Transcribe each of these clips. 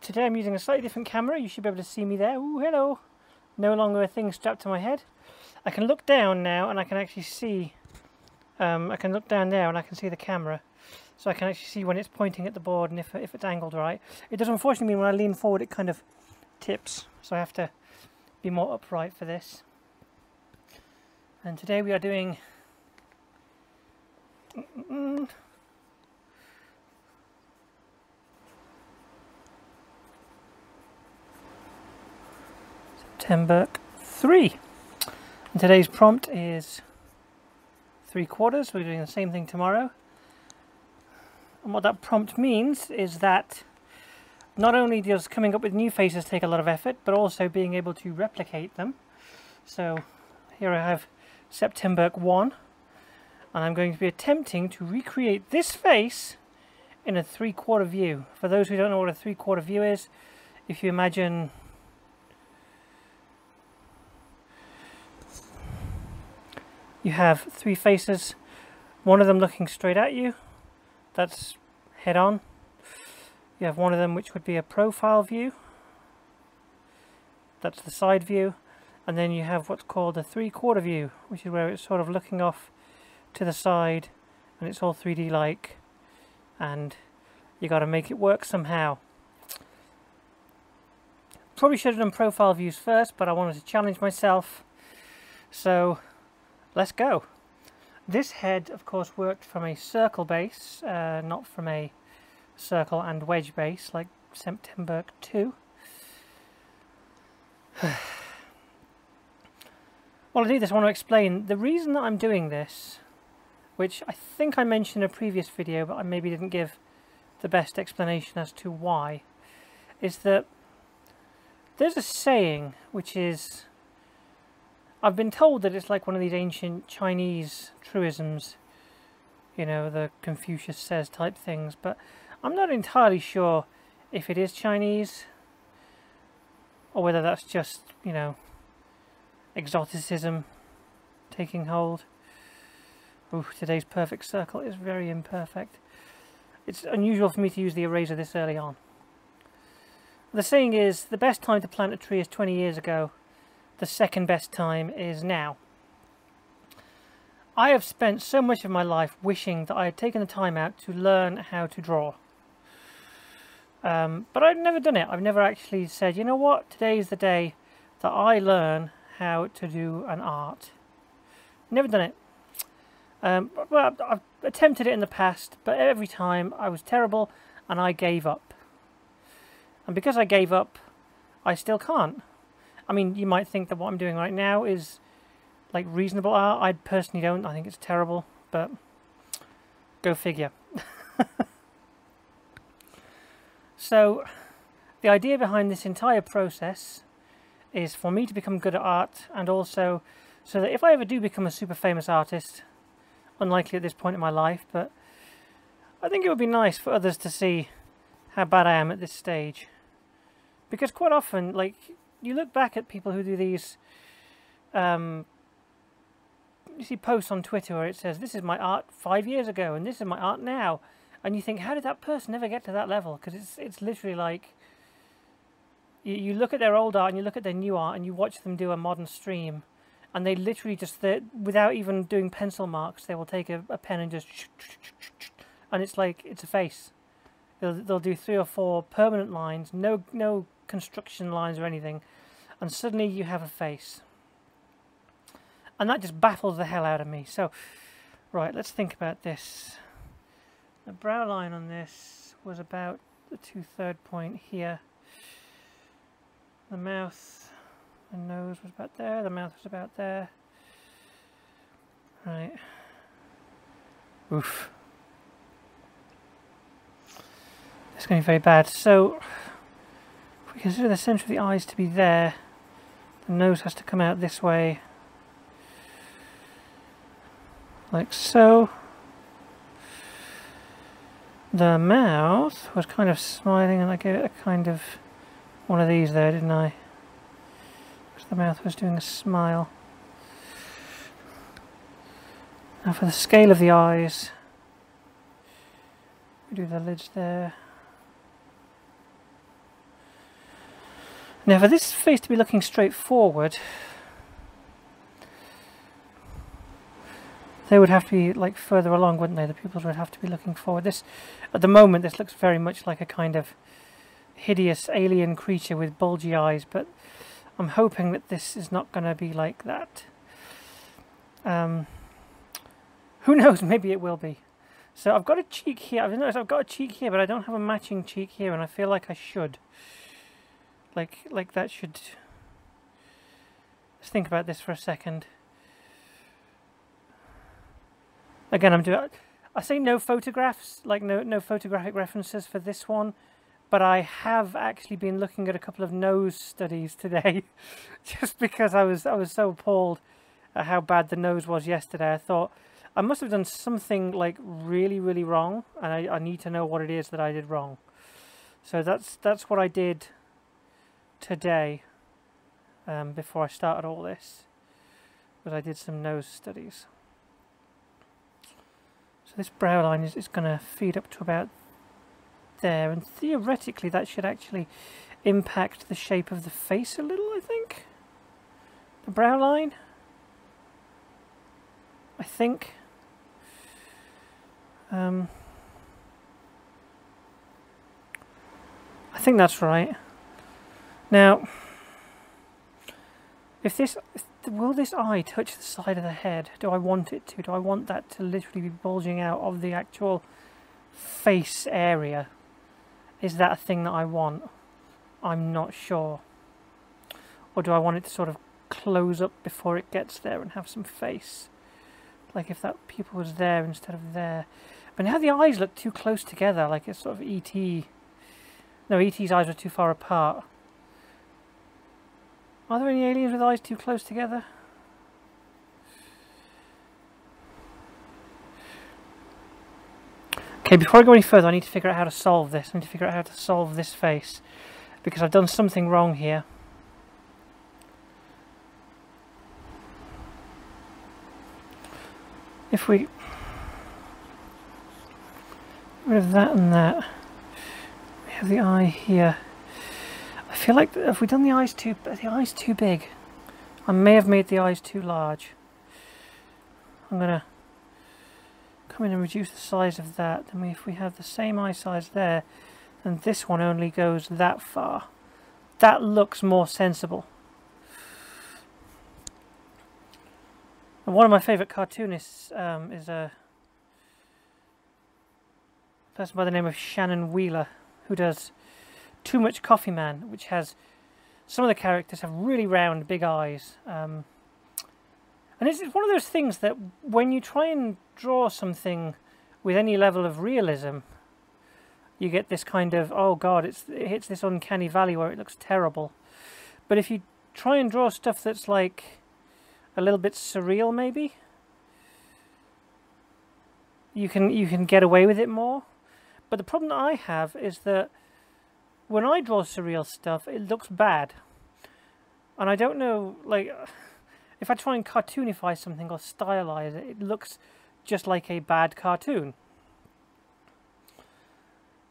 Today I'm using a slightly different camera. You should be able to see me there. Ooh, hello. No longer a thing strapped to my head. I can look down now and I can actually see, I can look down there and I can see the camera. So I can actually see when it's pointing at the board and if it's angled right. It does unfortunately mean when I lean forward it kind of tips. So I have to be more upright for this. And today we are doing Septemberk 3. And today's prompt is 3/4. We're doing the same thing tomorrow. And what that prompt means is that not only does coming up with new faces take a lot of effort, but also being able to replicate them. So here I have Septemberk 1, and I'm going to be attempting to recreate this face in a 3/4 view. For those who don't know what a 3/4 view is, if you imagine you have three faces, one of them looking straight at you, that's head on. You have one of them which would be a profile view, that's the side view, and then you have what's called a 3/4 view, which is where it's sort of looking off to the side and it's all 3D like, and you got to make it work somehow. Probably should have done profile views first, but I wanted to challenge myself, so let's go. This head of course worked from a circle base, not from a circle and wedge base like Septemberk 2. Well, I do just want to explain the reason that I'm doing this, which I think I mentioned in a previous video, but I maybe didn't give the best explanation as to why, is that there's a saying which is, I've been told that it's like one of these ancient Chinese truisms, you know, the Confucius says type things, but I'm not entirely sure if it is Chinese or whether that's just, you know, exoticism taking hold. Ooh, today's perfect circle is very imperfect. It's unusual for me to use the eraser this early on. The saying is, the best time to plant a tree is 20 years ago. The second best time is now. I have spent so much of my life wishing that I had taken the time out to learn how to draw. But I've never done it. I've never actually said, you know what, today is the day that I learn how to do an art. Never done it. Well, I've attempted it in the past, but every time I was terrible and I gave up. And because I gave up, I still can't. I mean, you might think that what I'm doing right now is like reasonable art. I personally don't. I think it's terrible, but go figure. So the idea behind this entire process is for me to become good at art, and also so that if I ever do become a super famous artist, unlikely at this point in my life, but I think it would be nice for others to see how bad I am at this stage. Because quite often, like, you look back at people who do these, you see posts on Twitter where it says, this is my art 5 years ago and this is my art now. And you think, how did that person ever get to that level? Because it's literally like, you look at their old art and you look at their new art and you watch them do a modern stream, and they literally just, without even doing pencil marks, they will take a pen and just, and it's like, it's a face. They'll do 3 or 4 permanent lines, no construction lines or anything, and suddenly you have a face. And that just baffles the hell out of me. So, right, let's think about this. The brow line on this was about the 2/3 point here. The mouth, the nose was about there, the mouth was about there. Right. Oof. It's going to be very bad. So, if we consider the centre of the eyes to be there, the nose has to come out this way, like so. The mouth was kind of smiling, and I gave it a kind of one of these there, didn't I? Because the mouth was doing a smile. Now for the scale of the eyes, we do the lids there. Now for this face to be looking straight forward, they would have to be like further along, wouldn't they? The pupils would have to be looking forward. This, at the moment, this looks very much like a kind of hideous alien creature with bulgy eyes, but I'm hoping that this is not going to be like that. Who knows, maybe it will be. So I've got a cheek here. I've noticed I've got a cheek here, but I don't have a matching cheek here, and I feel like I should. Like that should... Let's think about this for a second. Again, I say no photographs, like no photographic references for this one, but I have actually been looking at a couple of nose studies today, just because I was so appalled at how bad the nose was yesterday. I thought I must have done something like really, really wrong, and I need to know what it is that I did wrong. So that's what I did today, before I started all this, was I did some nose studies. So this brow line is going to feed up to about there, and theoretically that should actually impact the shape of the face a little, I think. The brow line, I think. I think that's right. Now, will this eye touch the side of the head? Do I want it to? Do I want that to literally be bulging out of the actual face area? Is that a thing that I want? I'm not sure. Or do I want it to sort of close up before it gets there and have some face? Like if that pupil was there instead of there. But now the eyes look too close together, like it's sort of E.T. No, E.T.'s eyes were too far apart. Are there any aliens with eyes too close together? Okay, before I go any further, I need to figure out how to solve this. I need to figure out how to solve this face, because I've done something wrong here. If we... get rid of that and that, we have the eye here. I feel like, have we done the eyes too big? I may have made the eyes too large. I'm going to come in and reduce the size of that. Then if we have the same eye size there, then this one only goes that far. That looks more sensible. And one of my favourite cartoonists is a person by the name of Shannon Wheeler, who does Too Much Coffee Man, which has some of the characters have really round, big eyes. And it's one of those things that when you try and draw something with any level of realism, you get this kind of, oh god, it hits this uncanny valley where it looks terrible. But if you try and draw stuff that's like a little bit surreal, maybe, you can get away with it more. But the problem that I have is that when I draw surreal stuff, it looks bad. And I don't know, like, if I try and cartoonify something or stylize it, it looks just like a bad cartoon.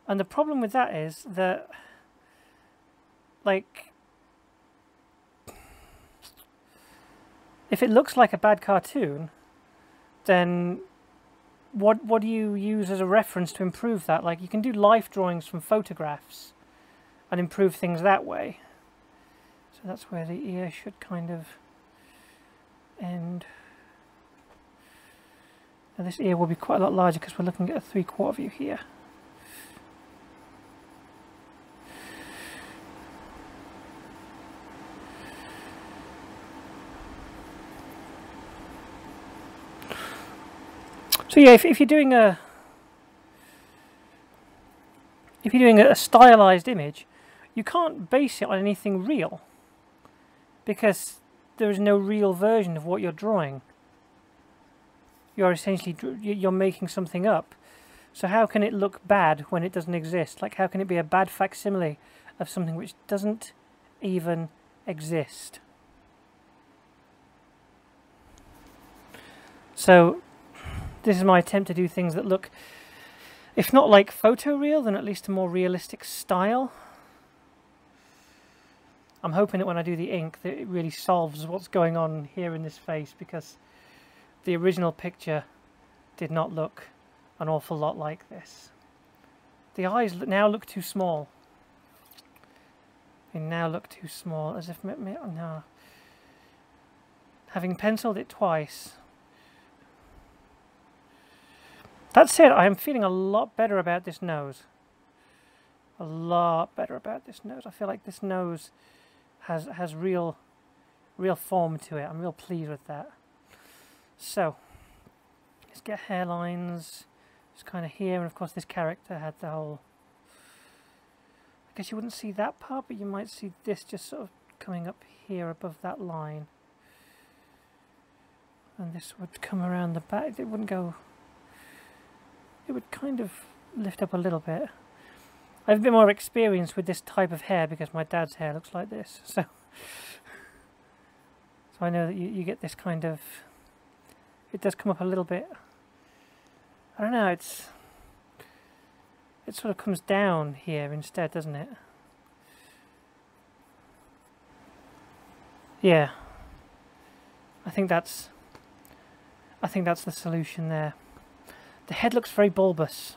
And the problem with that is that, like, if it looks like a bad cartoon, then what do you use as a reference to improve that? Like, you can do life drawings from photographs and improve things that way. So that's where the ear should kind of end. Now this ear will be quite a lot larger because we're looking at a 3/4 view here. So yeah, if you're doing a stylized image, you can't base it on anything real, because there is no real version of what you're drawing. You're essentially making something up. So how can it look bad when it doesn't exist? Like, how can it be a bad facsimile of something which doesn't even exist? So this is my attempt to do things that look, if not like photoreal, then at least a more realistic style. I'm hoping that when I do the ink that it really solves what's going on here in this face, because the original picture did not look an awful lot like this. The eyes now look too small. They now look too small, as if... no. Having penciled it twice. That said, I am feeling a lot better about this nose. A lot better about this nose. I feel like this nose has real form to it. I'm real pleased with that. So, let's get hairlines. Just kind of here, and of course this character had the whole... I guess you wouldn't see that part, but you might see this just sort of coming up here above that line. And this would come around the back. It wouldn't go... It would kind of lift up a little bit. I have a bit more experience with this type of hair because my dad's hair looks like this. So I know that you get this kind of... It does come up a little bit. I don't know, it sort of comes down here instead, doesn't it? Yeah. I think that's the solution there. The head looks very bulbous.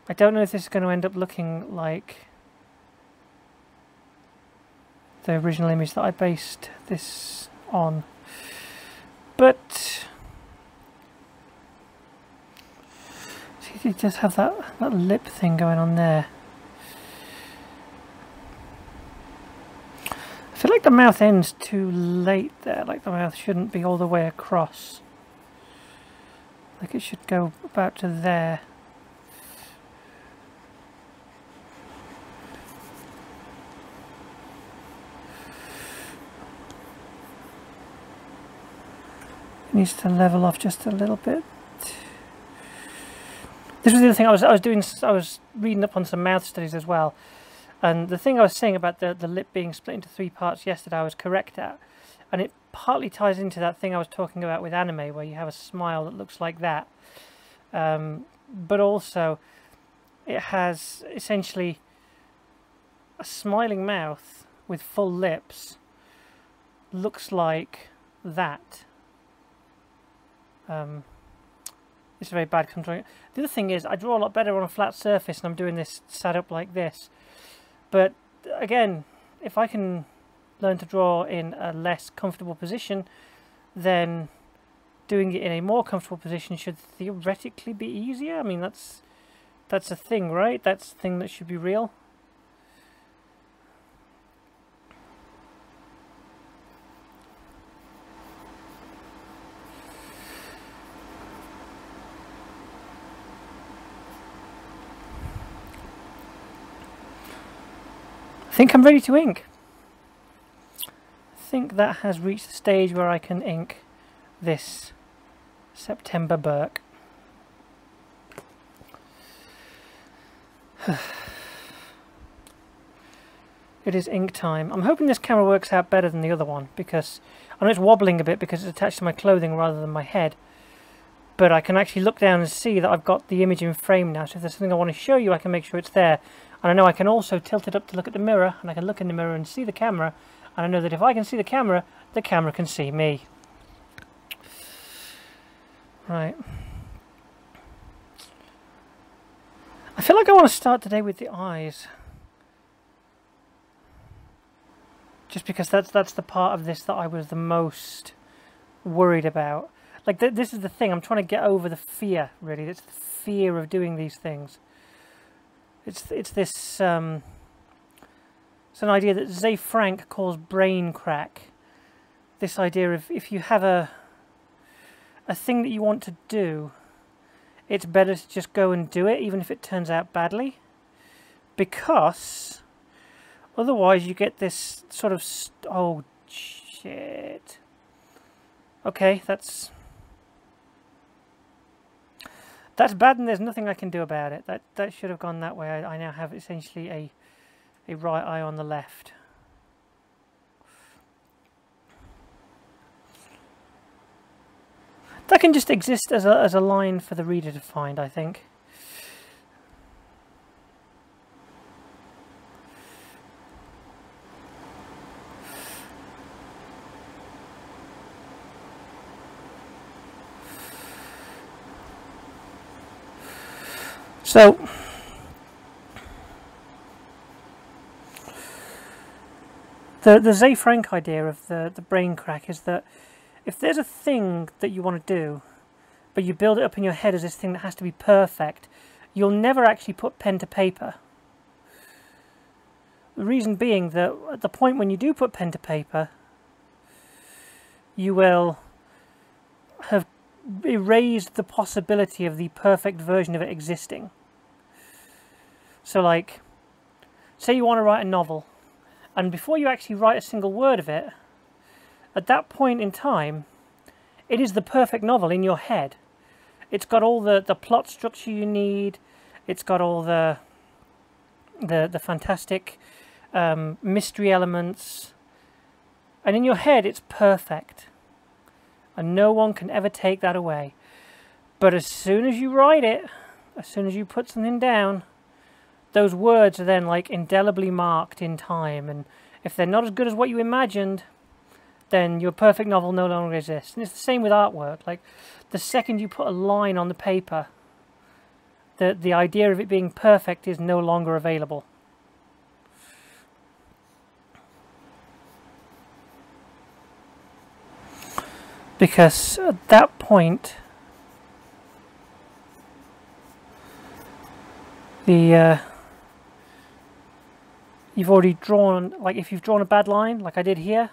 I don't know if this is going to end up looking like the original image that I based this on. But see, it does have that lip thing going on there. I feel like the mouth ends too late there, like the mouth shouldn't be all the way across. Like it should go about to there. It needs to level off just a little bit. This was the other thing I was reading up on some mouth studies as well. And the thing I was saying about the lip being split into 3 parts yesterday, I was correct at. And it partly ties into that thing I was talking about with anime, where you have a smile that looks like that. But also, it has essentially a smiling mouth with full lips. Looks like that. It's very bad controlling. The other thing is, I draw a lot better on a flat surface, and I'm doing this sat up like this. But again, if I can learn to draw in a less comfortable position, then doing it in a more comfortable position should theoretically be easier. I mean, that's a thing, right? That's a thing that should be real. I think I'm ready to ink. I think that has reached the stage where I can ink this Septemberk. It is ink time. I'm hoping this camera works out better than the other one, because I know it's wobbling a bit because it's attached to my clothing rather than my head. But I can actually look down and see that I've got the image in frame now, so if there's something I want to show you, I can make sure it's there. And I know I can also tilt it up to look at the mirror, and I can look in the mirror and see the camera, and I know that if I can see the camera can see me. Right. I feel like I want to start today with the eyes. Just because that's the part of this that I was the most worried about. Like, this is the thing, I'm trying to get over the fear, really. It's the fear of doing these things. It's this, it's an idea that Zay Frank calls brain crack. This idea of if you have a thing that you want to do, it's better to just go and do it, even if it turns out badly. Because otherwise you get this sort of, oh shit. Okay, that's bad, and there's nothing I can do about it. That should have gone that way. I now have essentially a right eye on the left. That can just exist as a line for the reader to find, I think. So the Ze Frank idea of the brain crack is that if there's a thing that you want to do, but you build it up in your head as this thing that has to be perfect, you'll never actually put pen to paper. The reason being that at the point when you do put pen to paper, you will have erased the possibility of the perfect version of it existing. So like, say you want to write a novel, and before you actually write a single word of it, at that point in time, it is the perfect novel in your head. It's got all the plot structure you need, it's got all the fantastic mystery elements, and in your head it's perfect. And no one can ever take that away. But as soon as you write it, as soon as you put something down, those words are then like indelibly marked in time, and if they're not as good as what you imagined, then your perfect novel no longer exists. And it's the same with artwork. Like, the second you put a line on the paper, the idea of it being perfect is no longer available. Because at that point, you've already drawn, like if you've drawn a bad line, like I did here,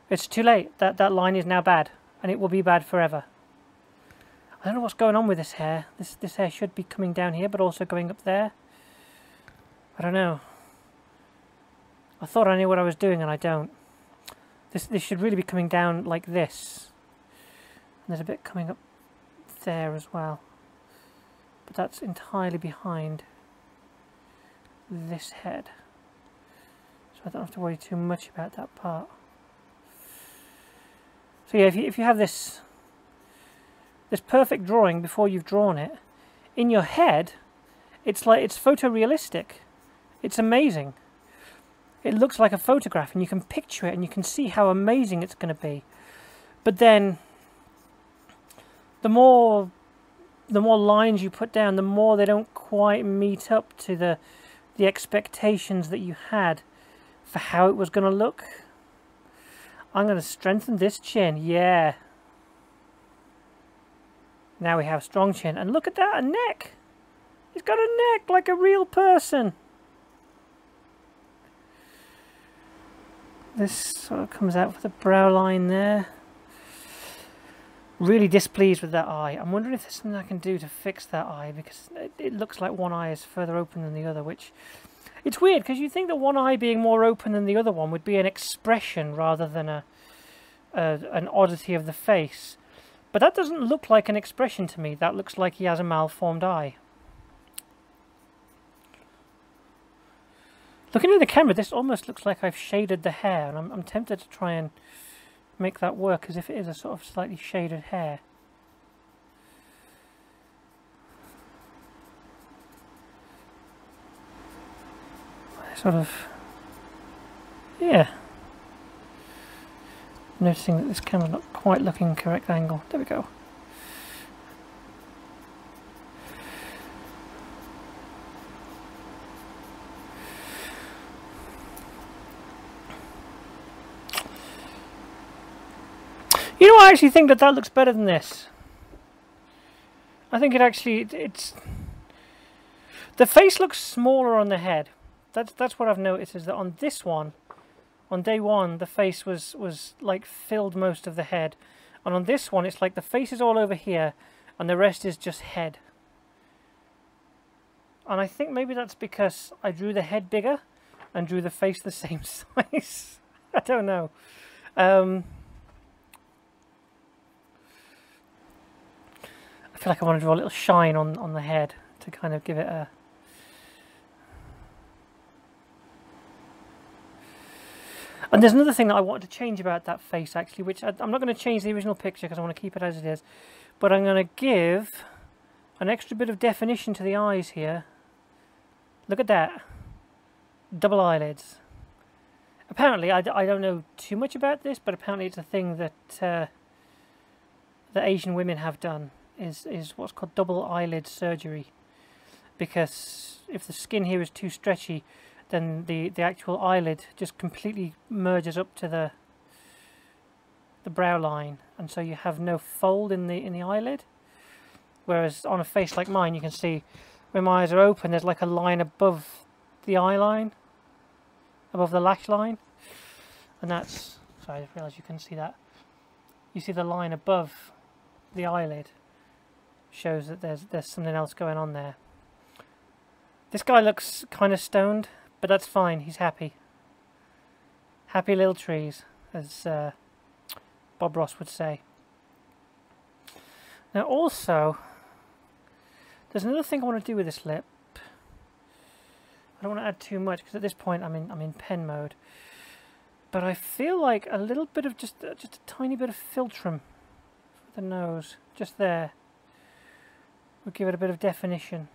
it's too late. That line is now bad, and it will be bad forever. I don't know what's going on with this hair. This hair should be coming down here, but also going up there. I don't know. I thought I knew what I was doing, and I don't. This should really be coming down like this. And there's a bit coming up there as well. But that's entirely behind this head. So I don't have to worry too much about that part. So yeah, if you have this perfect drawing before you've drawn it, in your head, it's like it's photorealistic. It's amazing. It looks like a photograph, and you can picture it, and you can see how amazing it's going to be. But then, the more lines you put down, the more they don't quite meet up to the expectations that you had for how it was going to look. I'm going to strengthen this chin, yeah. Now we have strong chin, and look at that, a neck. He's got a neck like a real person. This sort of comes out with the brow line there. Really displeased with that eye. I'm wondering if there's something I can do to fix that eye, because it looks like one eye is further open than the other, which... It's weird, because you think that one eye being more open than the other one would be an expression rather than an oddity of the face. But that doesn't look like an expression to me. That looks like he has a malformed eye. Looking at the camera, this almost looks like I've shaded the hair, and I'm tempted to try and make that work as if it is a sort of slightly shaded hair. Sort of, yeah. Noticing that this camera's not quite looking correct angle. There we go. You know, I actually think that looks better than this. I think it's... The face looks smaller on the head. That's what I've noticed, is that on this one, on day one, the face was like filled most of the head. And on this one, it's like the face is all over here, and the rest is just head. And I think maybe that's because I drew the head bigger and drew the face the same size. I don't know. I feel like I want to draw a little shine on the head to kind of give it a... And there's another thing that I wanted to change about that face, actually, which I'm not going to change the original picture because I want to keep it as it is. But I'm going to give an extra bit of definition to the eyes here. Look at that. Double eyelids. Apparently, I don't know too much about this, but apparently it's a thing that that Asian women have done. Is what's called double eyelid surgery. because if the skin here is too stretchy, then the actual eyelid just completely merges up to the brow line, and so you have no fold in the eyelid. Whereas on a face like mine, you can see when my eyes are open, there's like a line above the eye line, above the lash line, and that's, sorry, I just realised you couldn't see that. You see the line above the eyelid shows that there's something else going on there. This guy looks kind of stoned, but that's fine. He's happy. Happy little trees, as Bob Ross would say. Now also, there's another thing I want to do with this lip. I don't want to add too much because at this point I'm in pen mode. But I feel like a little bit of just a tiny bit of Filtrum for the nose, just there, would give it a bit of definition.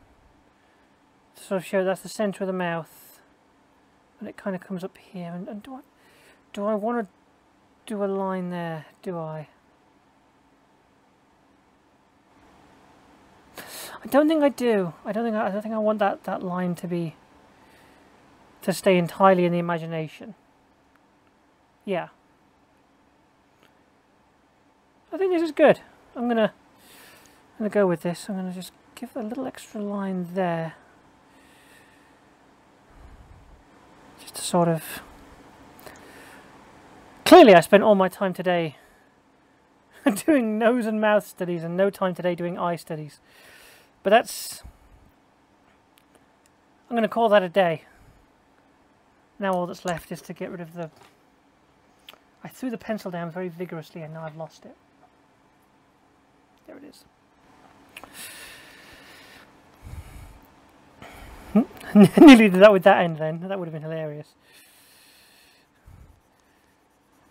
To sort of show that's the centre of the mouth, and it kind of comes up here. And do I want to do a line there? Do I? I don't think I do. I don't think I want that line to stay entirely in the imagination. Yeah. I think this is good. I'm gonna go with this. I'm gonna just give a little extra line there. Just to sort of... Clearly I spent all my time today doing nose and mouth studies and no time today doing eye studies. But that's... I'm going to call that a day. Now all that's left is to get rid of the... I threw the pencil down very vigorously and now I've lost it. There it is. Nearly did that with that end then. That would have been hilarious.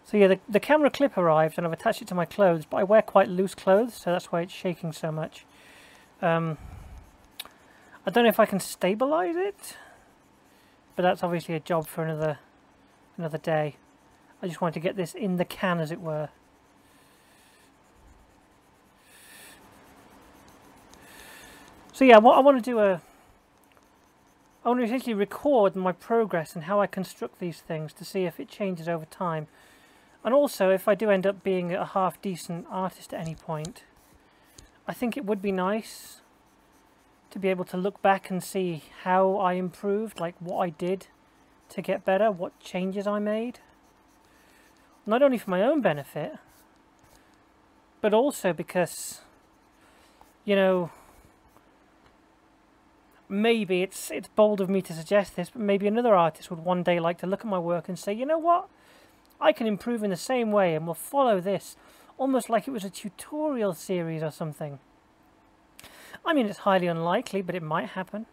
So yeah, the camera clip arrived and I've attached it to my clothes, but I wear quite loose clothes, so that's why it's shaking so much. I don't know if I can stabilize it, but that's obviously a job for another day. I just wanted to get this in the can, as it were. So yeah, what I want to do I want to essentially record my progress and how I construct these things to see if it changes over time. And also, if I do end up being a half-decent artist at any point, I think it would be nice to be able to look back and see how I improved, like what I did to get better, what changes I made. Not only for my own benefit, but also because, you know, maybe it's bold of me to suggest this, but maybe another artist would one day like to look at my work and say, you know what? I can improve in the same way and we'll follow this, almost like it was a tutorial series or something. I mean, it's highly unlikely, but it might happen.